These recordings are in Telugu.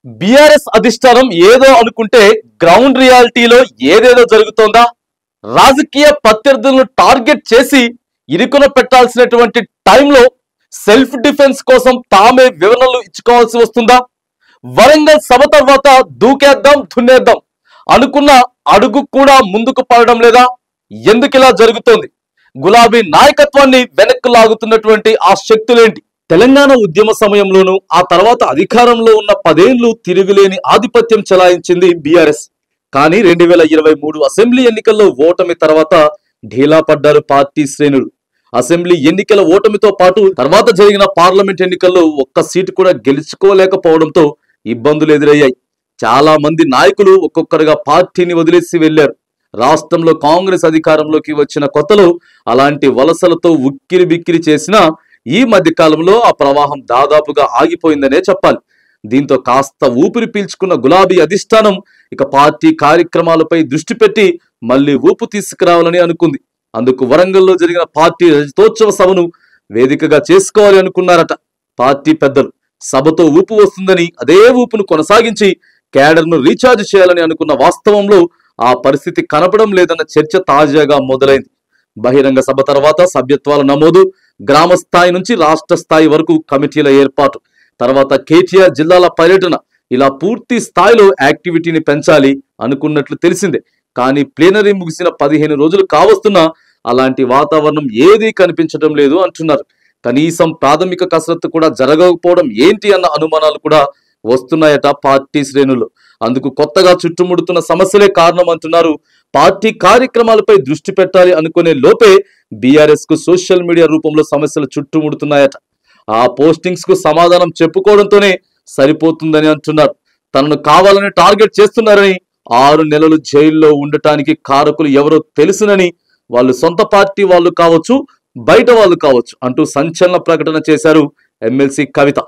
బీఆర్ఎస్ అధిష్టానం ఏదో అనుకుంటే గ్రౌండ్ రియాలిటీలో ఏదేదో జరుగుతోందా? రాజకీయ ప్రత్యర్థులను టార్గెట్ చేసి ఇరుకున పెట్టాల్సినటువంటి టైంలో సెల్ఫ్ డిఫెన్స్ కోసం తామే వివరణలు ఇచ్చుకోవాల్సి వస్తుందా? వరంగల్ సభ తర్వాత దూకేద్దాం దున్నేద్దాం అనుకున్న అడుగు కూడా ముందుకు పడడం లేదా? ఎందుకు ఇలా జరుగుతోంది? గులాబీ నాయకత్వాన్ని వెనక్కు లాగుతున్నటువంటి ఆ శక్తులేంటి? తెలంగాణ ఉద్యమ సమయంలోనూ ఆ తర్వాత అధికారంలో ఉన్న 10 ఏళ్లు తిరుగులేని ఆధిపత్యం చెలాయించింది బీఆర్ఎస్. కానీ 2023 అసెంబ్లీ ఎన్నికల్లో ఓటమి తర్వాత ఢీలా పడ్డారు పార్టీ శ్రేణులు. అసెంబ్లీ ఎన్నికల ఓటమితో పాటు తర్వాత జరిగిన పార్లమెంట్ ఎన్నికల్లో ఒక్క సీటు కూడా గెలుచుకోలేకపోవడంతో ఇబ్బందులు ఎదురయ్యాయి. చాలా మంది నాయకులు ఒక్కొక్కరుగా పార్టీని వదిలేసి వెళ్లారు. రాష్ట్రంలో కాంగ్రెస్ అధికారంలోకి వచ్చిన కొత్తలో అలాంటి వలసలతో ఉక్కిరి బిక్కిరి చేసిన ఈ మధ్య కాలంలో ఆ ప్రవాహం దాదాపుగా ఆగిపోయిందనే చెప్పాలి. దీంతో కాస్త ఊపిరి పీల్చుకున్న గులాబీ అధిష్టానం ఇక పార్టీ కార్యక్రమాలపై దృష్టి పెట్టి మళ్లీ ఊపు తీసుకురావాలని అనుకుంది. అందుకు వరంగల్లో జరిగిన పార్టీ రజతోత్సవ సభను వేదికగా చేసుకోవాలి అనుకున్నారట పార్టీ పెద్దలు. సభతో ఊపు వస్తుందని, అదే ఊపును కొనసాగించి క్యాడర్ను రీఛార్జ్ చేయాలని అనుకున్న వాస్తవంలో ఆ పరిస్థితి కనపడం లేదన్న చర్చ తాజాగా మొదలైంది. బహిరంగ సభ తర్వాత సభ్యత్వాల నమోదు, గ్రామ స్థాయి నుంచి రాష్ట్ర స్థాయి వరకు కమిటీల ఏర్పాటు, తర్వాత కేటీఆర్ జిల్లాల పర్యటన, ఇలా పూర్తి స్థాయిలో యాక్టివిటీని పెంచాలి అనుకున్నట్లు తెలిసిందే. కానీ ప్లీనరీ ముగిసిన 15 రోజులు కావస్తున్నా అలాంటి వాతావరణం ఏదీ కనిపించడం లేదు అంటున్నారు. కనీసం ప్రాథమిక కసరత్తు కూడా జరగకపోవడం ఏంటి అన్న అనుమానాలు కూడా వస్తున్నాయట పార్టీ శ్రేణులు. అందుకు కొత్తగా చుట్టుముడుతున్న సమస్యలే కారణం అంటున్నారు. పార్టీ కార్యక్రమాలపై దృష్టి పెట్టాలి అనుకునే లోపే బీఆర్ఎస్ కు సోషల్ మీడియా రూపంలో సమస్యలు చుట్టుముడుతున్నాయట. ఆ పోస్టింగ్స్ కు సమాధానం చెప్పుకోవడంతోనే సరిపోతుందని అంటున్నారు. తనను కావాలని టార్గెట్ చేస్తున్నారని, 6 నెలలు జైల్లో ఉండటానికి కారకులు ఎవరో తెలుసునని, వాళ్ళు సొంత పార్టీ వాళ్ళు కావచ్చు, బయట వాళ్ళు కావచ్చు అంటూ సంచలన ప్రకటన చేశారు ఎమ్మెల్సీ కవిత.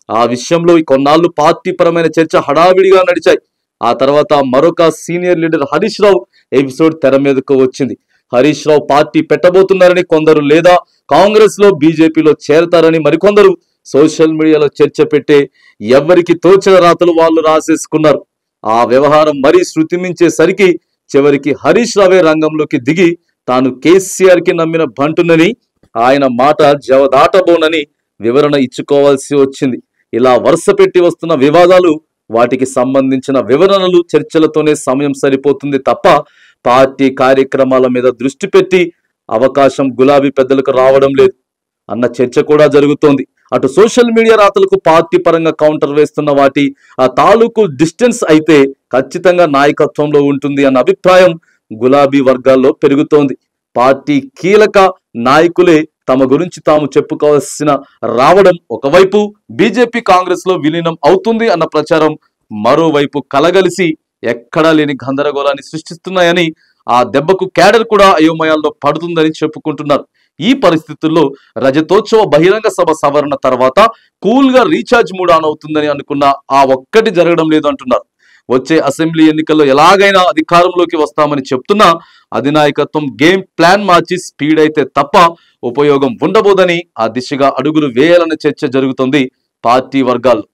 ఆ విషయంలో కొన్నాళ్లు పార్టీ పరమైన చర్చ హడావిడిగా నడిచాయి. ఆ తర్వాత మరొక senior leader Harish Rao episode తెర మీదకు వచ్చింది. హరీష్ రావు పార్టీ పెట్టబోతున్నారని కొందరు, లేదా కాంగ్రెస్ లో బీజేపీలో చేరతారని మరికొందరు సోషల్ మీడియాలో చర్చ పెట్టే ఎవరికి తోచిన రాతలు వాళ్ళు రాసేసుకున్నారు. ఆ వ్యవహారం మరీ శృతి మించేసరికి చివరికి హరీష్ రావే రంగంలోకి దిగి తాను కేసీఆర్ కి నమ్మిన బంటునని, ఆయన మాట జవదాటబోనని వివరణ ఇచ్చుకోవాల్సి వచ్చింది. ఇలా వరుస పెట్టి వస్తున్న వివాదాలు, వాటికి సంబంధించిన వివరణలు, చర్చలతోనే సమయం సరిపోతుంది తప్ప పార్టీ కార్యక్రమాల మీద దృష్టి పెట్టి అవకాశం గులాబీ పెద్దలకు రావడం లేదు అన్న చర్చ కూడా జరుగుతోంది. అటు సోషల్ మీడియా రాతలకు పార్టీ పరంగా కౌంటర్ వేస్తున్న వాటి ఆ తాలూకు డిస్టెన్స్ అయితే ఖచ్చితంగా నాయకత్వంలో ఉంటుంది అన్న అభిప్రాయం గులాబీ వర్గాల్లో పెరుగుతోంది. పార్టీ కీలక నాయకులే తమ గురించి తాము చెప్పుకోవాల్సిన రావడం ఒకవైపు, బీజేపీ కాంగ్రెస్ లో విలీనం అవుతుంది అన్న ప్రచారం మరోవైపు కలగలిసి ఎక్కడా లేని గందరగోళాన్ని సృష్టిస్తున్నాయని, ఆ దెబ్బకు క్యాడర్ కూడా అయోమయాల్లో పడుతుందని చెప్పుకుంటున్నారు. ఈ పరిస్థితుల్లో రజతోత్సవ బహిరంగ సభ సవరణ తర్వాత కూల్ గా రీఛార్జ్ మూడ్ ఆన్ అవుతుందని అనుకున్న ఆ ఒక్కటి జరగడం లేదు అంటున్నారు. వచ్చే అసెంబ్లీ ఎన్నికల్లో ఎలాగైనా అధికారంలోకి వస్తామని చెప్తున్నా అధినాయకత్వం గేమ్ ప్లాన్ మార్చి స్పీడ్ అయితే తప్ప ఉపయోగం ఉండబోదని ఆ దిశగా అడుగులు వేయాలన్న చర్చ జరుగుతుంది పార్టీ వర్గాల్లో.